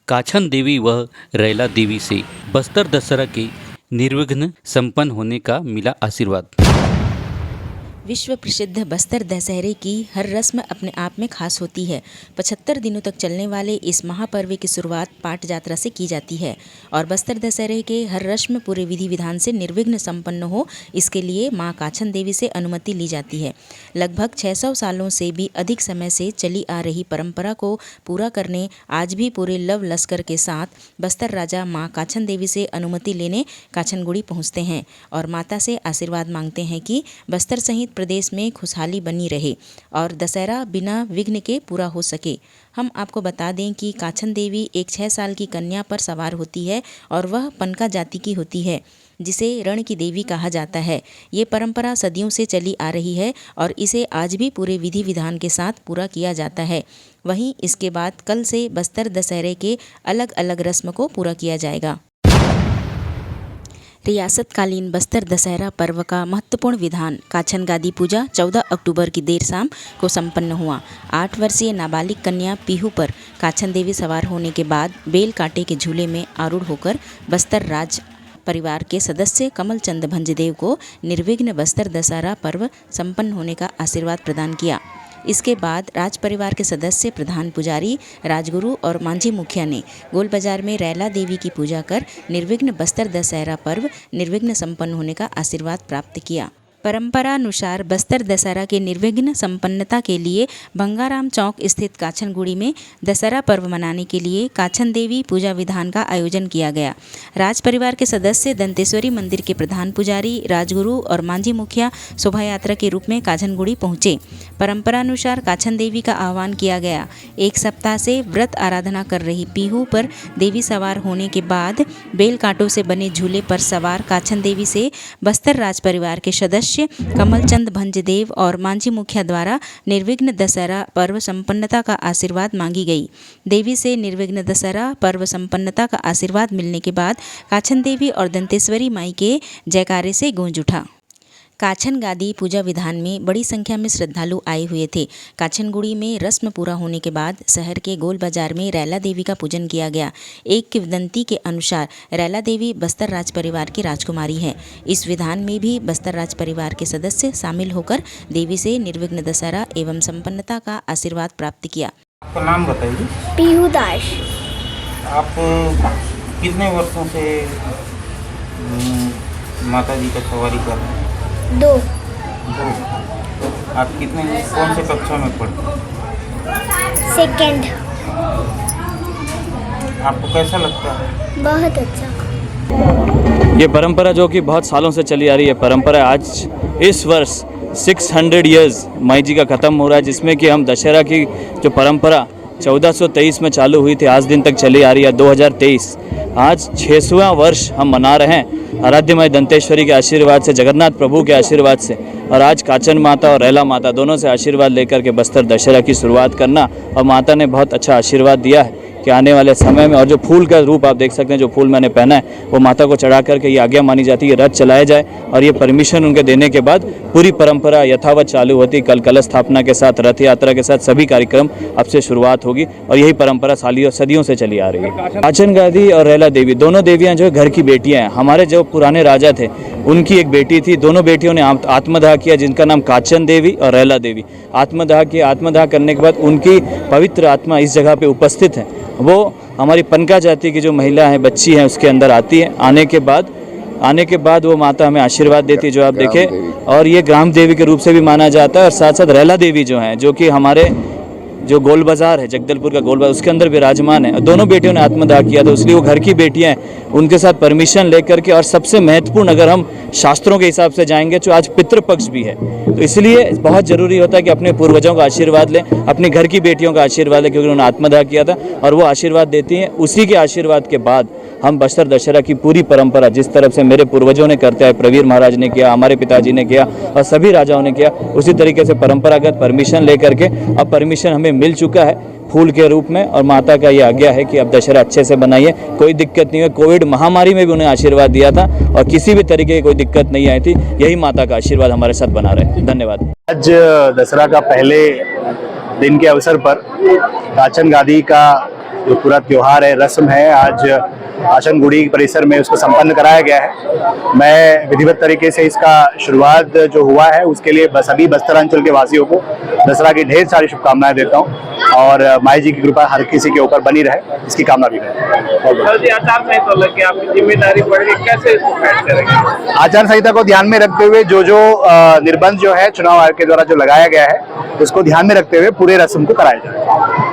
काछन देवी व रैला देवी से बस्तर दशहरा के निर्विघ्न संपन्न होने का मिला आशीर्वाद। विश्व प्रसिद्ध बस्तर दशहरे की हर रस्म अपने आप में खास होती है। 75 दिनों तक चलने वाले इस महापर्व की शुरुआत पाट यात्रा से की जाती है और बस्तर दशहरे के हर रस्म पूरे विधि विधान से निर्विघ्न संपन्न हो, इसके लिए मां काछन देवी से अनुमति ली जाती है। लगभग 600 सालों से भी अधिक समय से चली आ रही परंपरा को पूरा करने आज भी पूरे लव लश्कर के साथ बस्तर राजा मां काछन देवी से अनुमति लेने काछनगुड़ी पहुँचते हैं और माता से आशीर्वाद मांगते हैं कि बस्तर सहित प्रदेश में खुशहाली बनी रहे और दशहरा बिना विघ्न के पूरा हो सके। हम आपको बता दें कि काछन देवी एक 6 साल की कन्या पर सवार होती है और वह पनका जाति की होती है, जिसे रण की देवी कहा जाता है। ये परंपरा सदियों से चली आ रही है और इसे आज भी पूरे विधि विधान के साथ पूरा किया जाता है। वहीं इसके बाद कल से बस्तर दशहरे के अलग अलग रस्म को पूरा किया जाएगा। रियासतकालीन बस्तर दशहरा पर्व का महत्वपूर्ण विधान काछन गादी पूजा 14 अक्टूबर की देर शाम को संपन्न हुआ। 8 वर्षीय नाबालिग कन्या पीहू पर काछन देवी सवार होने के बाद बेल कांटे के झूले में आरूढ़ होकर बस्तर राज परिवार के सदस्य कमल चंद भंजदेव को निर्विघ्न बस्तर दशहरा पर्व संपन्न होने का आशीर्वाद प्रदान किया। इसके बाद राज परिवार के सदस्य प्रधान पुजारी, राजगुरु और मांझी मुखिया ने गोल बाजार में रैला देवी की पूजा कर निर्विघ्न बस्तर दशहरा पर्व निर्विघ्न संपन्न होने का आशीर्वाद प्राप्त किया। परंपरानुसार बस्तर दशहरा के निर्विघ्न संपन्नता के लिए भंगाराम चौक स्थित काछनगुड़ी में दशहरा पर्व मनाने के लिए काछन देवी पूजा विधान का आयोजन किया गया। राज परिवार के सदस्य दंतेश्वरी मंदिर के प्रधान पुजारी, राजगुरु और मांझी मुखिया शोभा यात्रा के रूप में काछनगुड़ी पहुंचे। परंपरानुसार काछन देवी का आह्वान किया गया। एक सप्ताह से व्रत आराधना कर रही पीहू पर देवी सवार होने के बाद बेल कांटों से बने झूले पर सवार काछन देवी से बस्तर राज परिवार के सदस्य कमल चंद भंजदेव और मांझी मुखिया द्वारा निर्विघ्न दशहरा पर्व संपन्नता का आशीर्वाद मांगी गई। देवी से निर्विघ्न दशहरा पर्व संपन्नता का आशीर्वाद मिलने के बाद काछन देवी और दंतेश्वरी माई के जयकारे से गूंज उठा। काछन गादी पूजा विधान में बड़ी संख्या में श्रद्धालु आए हुए थे। काछनगुड़ी में रस्म पूरा होने के बाद शहर के गोल बाजार में रैला देवी का पूजन किया गया। एक किंवदंती के अनुसार रैला देवी बस्तर राज परिवार की राजकुमारी है। इस विधान में भी बस्तर राज परिवार के सदस्य शामिल होकर देवी से निर्विघ्न दशहरा एवं संपन्नता का आशीर्वाद प्राप्त किया। आपका नाम बताइए। पीहू दास। आप कितने वर्षों से माता जी का सवारी कर रहे हैं? 2। आप कौन से कक्षा में पढ़ते? सेकंड। आपको कैसा लगता है? बहुत अच्छा। ये परंपरा जो कि बहुत सालों से चली आ रही है परंपरा, आज इस वर्ष 600 ईयर्स माई जी का ख़त्म हो रहा है, जिसमें कि हम दशहरा की जो परंपरा 1423 में चालू हुई थी आज दिन तक चली आ रही है। 2023 आज 600वां वर्ष हम मना रहे हैं आराध्य माई दंतेश्वरी के आशीर्वाद से, जगन्नाथ प्रभु के आशीर्वाद से, और आज काछन माता और रैला माता दोनों से आशीर्वाद लेकर के बस्तर दशहरा की शुरुआत करना, और माता ने बहुत अच्छा आशीर्वाद दिया है कि आने वाले समय में, और जो फूल का रूप आप देख सकते हैं, जो फूल मैंने पहना है वो माता को चढ़ा करके ये आज्ञा मानी जाती है रथ चलाया जाए, और ये परमिशन उनके देने के बाद पूरी परंपरा यथावत चालू होती। कल कलश स्थापना के साथ, रथ यात्रा के साथ सभी कार्यक्रम अब से शुरुआत होगी और यही परंपरा सदियों से चली आ रही है। काछन गादी और रैला देवी दोनों देवियाँ जो है घर की बेटियाँ हैं। हमारे जो पुराने राजा थे उनकी एक बेटी थी, दोनों बेटियों ने आत्मदाह किया, जिनका नाम काछन देवी और रैला देवी। आत्मदाह किया, आत्मदाह करने के बाद उनकी पवित्र आत्मा इस जगह पे उपस्थित है। वो हमारी पनका जाति की जो महिला है, बच्ची है, उसके अंदर आती है। आने के बाद वो माता हमें आशीर्वाद देती है, जो आप देखें, और ये ग्राम देवी के रूप से भी माना जाता है। और साथ साथ रैला देवी जो हैं, जो कि हमारे जो गोल बाजार है, जगदलपुर का गोल बाजार, उसके अंदर विराजमान है। दोनों बेटियों ने आत्मदाह किया था, इसलिए वो घर की बेटियां हैं। उनके साथ परमिशन लेकर के, और सबसे महत्वपूर्ण अगर हम शास्त्रों के हिसाब से जाएंगे तो आज पितृपक्ष भी है, तो इसलिए बहुत ज़रूरी होता है कि अपने पूर्वजों का आशीर्वाद लें, अपने घर की बेटियों का आशीर्वाद लें, क्योंकि उन्होंने आत्मदाह किया था और वो आशीर्वाद देती हैं। उसी के आशीर्वाद के बाद हम बस्तर दशहरा की पूरी परंपरा, जिस तरफ से मेरे पूर्वजों ने करते हैं, प्रवीर महाराज ने किया, हमारे पिताजी ने किया और सभी राजाओं ने किया, उसी तरीके से परंपरागत परमिशन लेकर के, अब परमिशन हमें मिल चुका है फूल के रूप में, और माता का ये आज्ञा है कि अब दशहरा अच्छे से बनाइए, कोई दिक्कत नहीं है। कोविड महामारी में भी उन्हें आशीर्वाद दिया था और किसी भी तरीके की कोई दिक्कत नहीं आई थी। यही माता का आशीर्वाद हमारे साथ बना रहे। धन्यवाद। आज दशहरा का पहले दिन के अवसर पर काछन गादी का जो पूरा त्योहार है, रस्म है, आज आशनगुड़ी परिसर में उसको संपन्न कराया गया है। मैं विधिवत तरीके से इसका शुरुआत जो हुआ है उसके लिए सभी बस्तरांचल के वासियों को दसरा की ढेर सारी शुभकामनाएं देता हूं और माई जी की कृपा हर किसी के ऊपर बनी रहे, इसकी कामना भी करें। आचार संहिता लग गया, आपकी जिम्मेदारी बढ़ गई, कैसे इसको फाइट करेंगे? आचार संहिता को ध्यान में रखते हुए जो निर्बंध जो है चुनाव आयोग के द्वारा जो लगाया गया है उसको ध्यान में रखते हुए पूरे रस्म को कराया जाए।